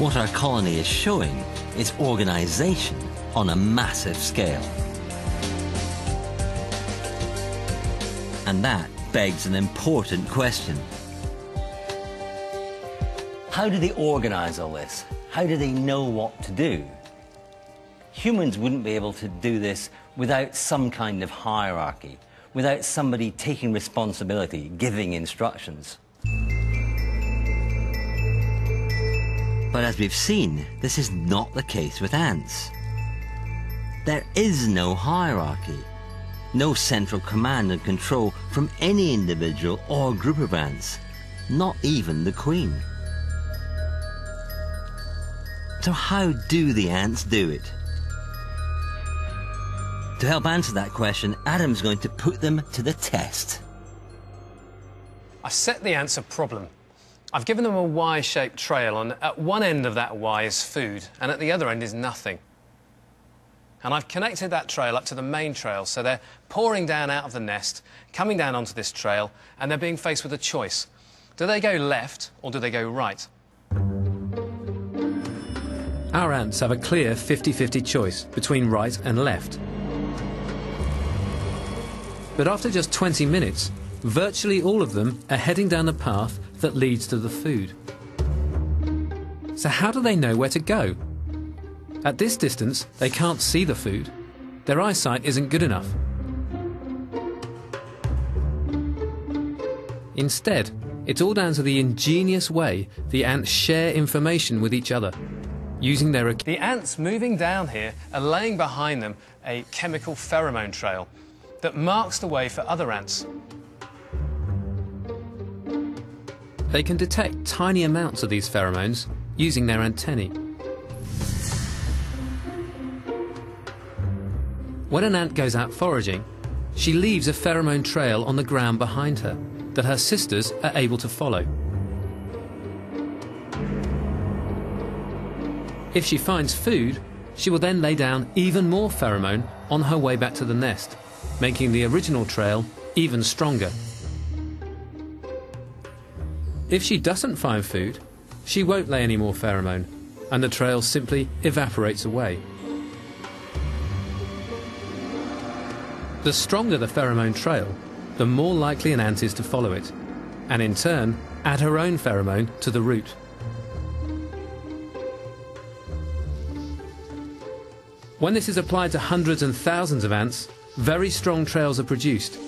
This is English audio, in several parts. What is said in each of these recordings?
What our colony is showing is organisation on a massive scale. And that begs an important question. How do they organise all this? How do they know what to do? Humans wouldn't be able to do this without some kind of hierarchy, without somebody taking responsibility, giving instructions. But as we've seen, this is not the case with ants. There is no hierarchy, no central command and control from any individual or group of ants, not even the queen. So how do the ants do it? To help answer that question, Adam's going to put them to the test. I've set the ants a problem. I've given them a Y-shaped trail, and at one end of that Y is food, and at the other end is nothing. And I've connected that trail up to the main trail, so they're pouring down out of the nest, coming down onto this trail, and they're being faced with a choice. Do they go left, or do they go right? Our ants have a clear 50-50 choice between right and left. But after just 20 minutes, virtually all of them are heading down the path that leads to the food. So how do they know where to go? At this distance, they can't see the food. Their eyesight isn't good enough. Instead, it's all down to the ingenious way the ants share information with each other, using their... The ants moving down here are laying behind them a chemical pheromone trail that marks the way for other ants. They can detect tiny amounts of these pheromones using their antennae. When an ant goes out foraging, she leaves a pheromone trail on the ground behind her that her sisters are able to follow. If she finds food, she will then lay down even more pheromone on her way back to the nest, making the original trail even stronger. If she doesn't find food, she won't lay any more pheromone, and the trail simply evaporates away. The stronger the pheromone trail, the more likely an ant is to follow it, and in turn add her own pheromone to the route. When this is applied to hundreds and thousands of ants, very strong trails are produced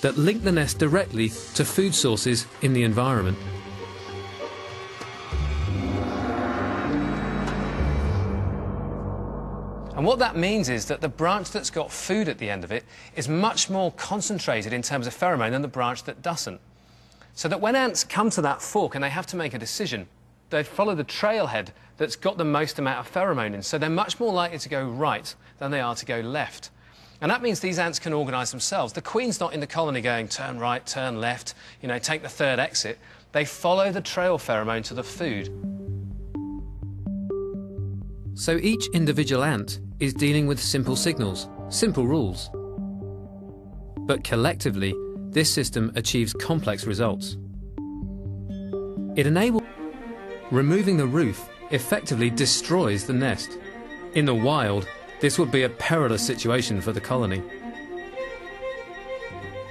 that link the nest directly to food sources in the environment. And what that means is that the branch that's got food at the end of it is much more concentrated in terms of pheromone than the branch that doesn't. So that when ants come to that fork and they have to make a decision, they follow the trailhead that's got the most amount of pheromone in. So they're much more likely to go right than they are to go left. And that means these ants can organise themselves. The queen's not in the colony going, turn right, turn left, you know, take the third exit. They follow the trail pheromone to the food. So each individual ant is dealing with simple signals, simple rules. But collectively, this system achieves complex results. It enables... Removing the roof effectively destroys the nest. In the wild, this would be a perilous situation for the colony.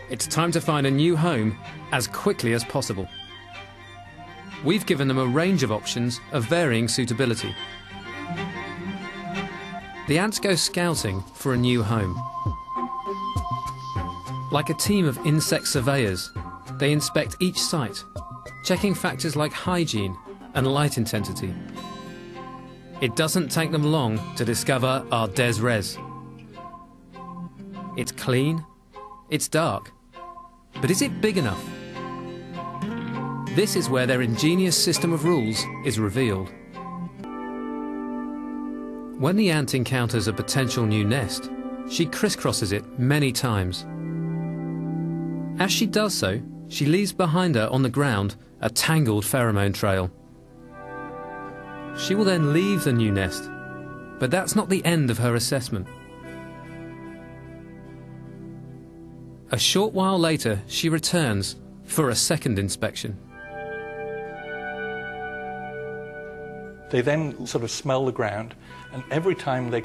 It's time to find a new home as quickly as possible. We've given them a range of options of varying suitability. The ants go scouting for a new home. Like a team of insect surveyors, they inspect each site, checking factors like hygiene and light intensity. It doesn't take them long to discover our des res. It's clean, it's dark, but is it big enough? This is where their ingenious system of rules is revealed. When the ant encounters a potential new nest, she crisscrosses it many times. As she does so, she leaves behind her on the ground a tangled pheromone trail. She will then leave the new nest, but that's not the end of her assessment. A short while later, she returns for a second inspection. They then sort of smell the ground, and every time they...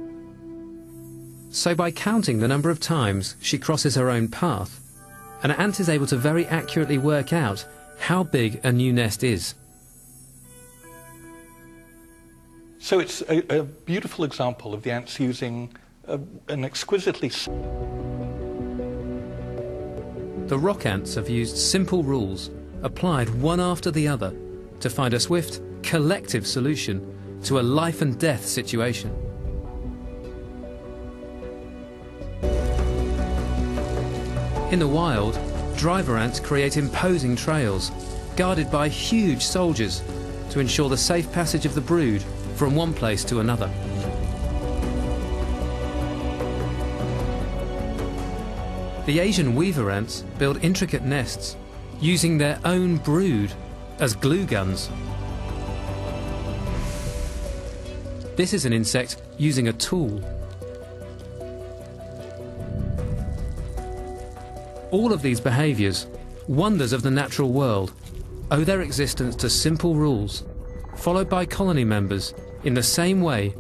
So by counting the number of times she crosses her own path, an ant is able to very accurately work out how big a new nest is. So it's a beautiful example of the ants using an exquisitely... The rock ants have used simple rules, applied one after the other, to find a swift, collective solution to a life and death situation. In the wild, driver ants create imposing trails, guarded by huge soldiers, to ensure the safe passage of the brood from one place to another. The Asian weaver ants build intricate nests, using their own brood as glue guns. This is an insect using a tool. All of these behaviours, wonders of the natural world, owe their existence to simple rules, followed by colony members in the same way,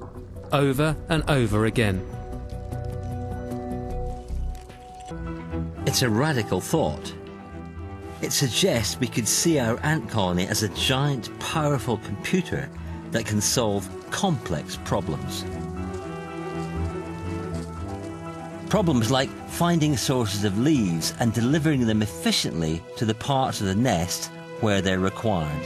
over and over again. It's a radical thought. It suggests we could see our ant colony as a giant, powerful computer that can solve complex problems. Problems like finding sources of leaves and delivering them efficiently to the parts of the nest where they're required.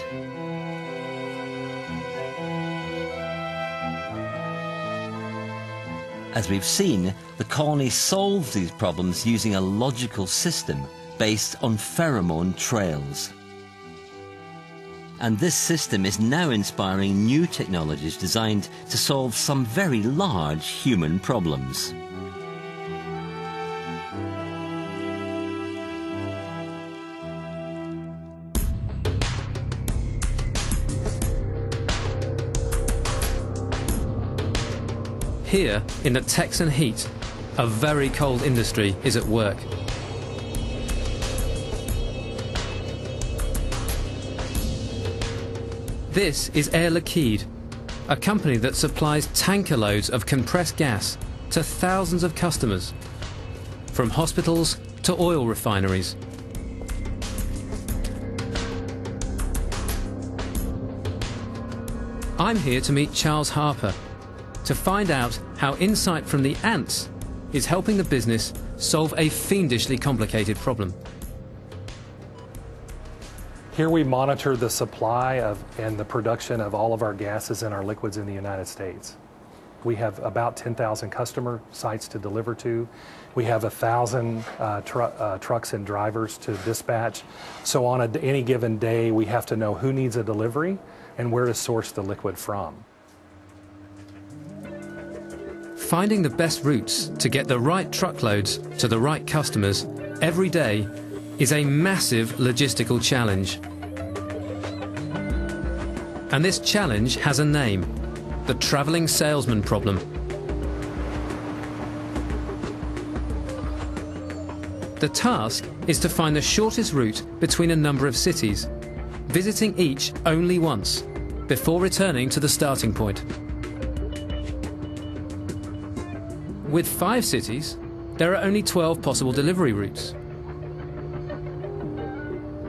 As we've seen, the colony solves these problems using a logical system based on pheromone trails. And this system is now inspiring new technologies designed to solve some very large human problems. Here, in the Texan heat, a very cold industry is at work. This is Air Liquide, a company that supplies tanker loads of compressed gas to thousands of customers, from hospitals to oil refineries. I'm here to meet Charles Harper, to find out how insight from the ants is helping the business solve a fiendishly complicated problem. Here we monitor the supply of and the production of all of our gases and our liquids in the United States. We have about 10,000 customer sites to deliver to. We have 1,000 trucks and drivers to dispatch. So on any given day, we have to know who needs a delivery and where to source the liquid from. Finding the best routes to get the right truckloads to the right customers every day is a massive logistical challenge. And this challenge has a name: the travelling salesman problem. The task is to find the shortest route between a number of cities, visiting each only once, before returning to the starting point. With 5 cities, there are only 12 possible delivery routes.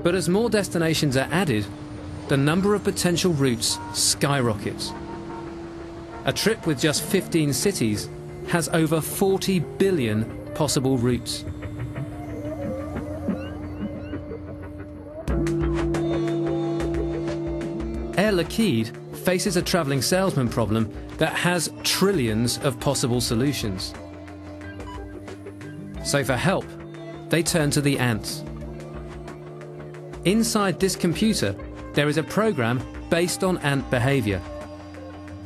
But as more destinations are added, the number of potential routes skyrockets. A trip with just 15 cities has over 40 billion possible routes. Air Liquide faces a travelling salesman problem that has trillions of possible solutions. So for help, they turn to the ants. Inside this computer, there is a program based on ant behaviour.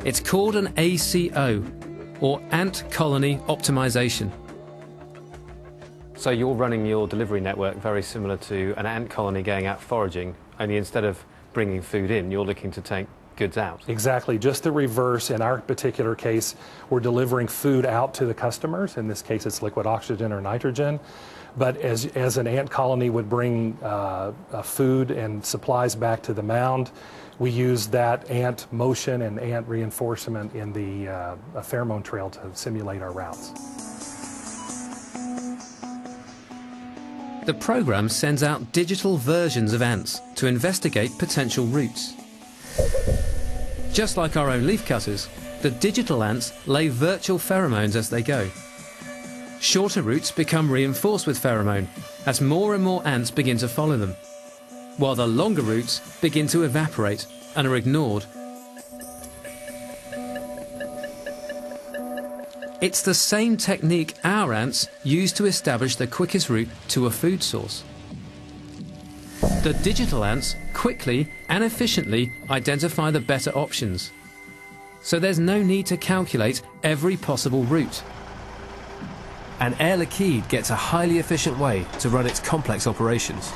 It's called an ACO, or Ant Colony Optimization. So you're running your delivery network very similar to an ant colony going out foraging, only instead of bringing food in, you're looking to take goods out. Exactly, just the reverse. In our particular case, we're delivering food out to the customers. In this case, it's liquid oxygen or nitrogen. But as an ant colony would bring food and supplies back to the mound, we use that ant motion and ant reinforcement in the pheromone trail to simulate our routes. The program sends out digital versions of ants to investigate potential routes. Just like our own leaf cutters, the digital ants lay virtual pheromones as they go. Shorter routes become reinforced with pheromone as more and more ants begin to follow them, while the longer routes begin to evaporate and are ignored. It's the same technique our ants use to establish the quickest route to a food source. The digital ants quickly and efficiently identify the better options, so there's no need to calculate every possible route. And Air Liquide gets a highly efficient way to run its complex operations.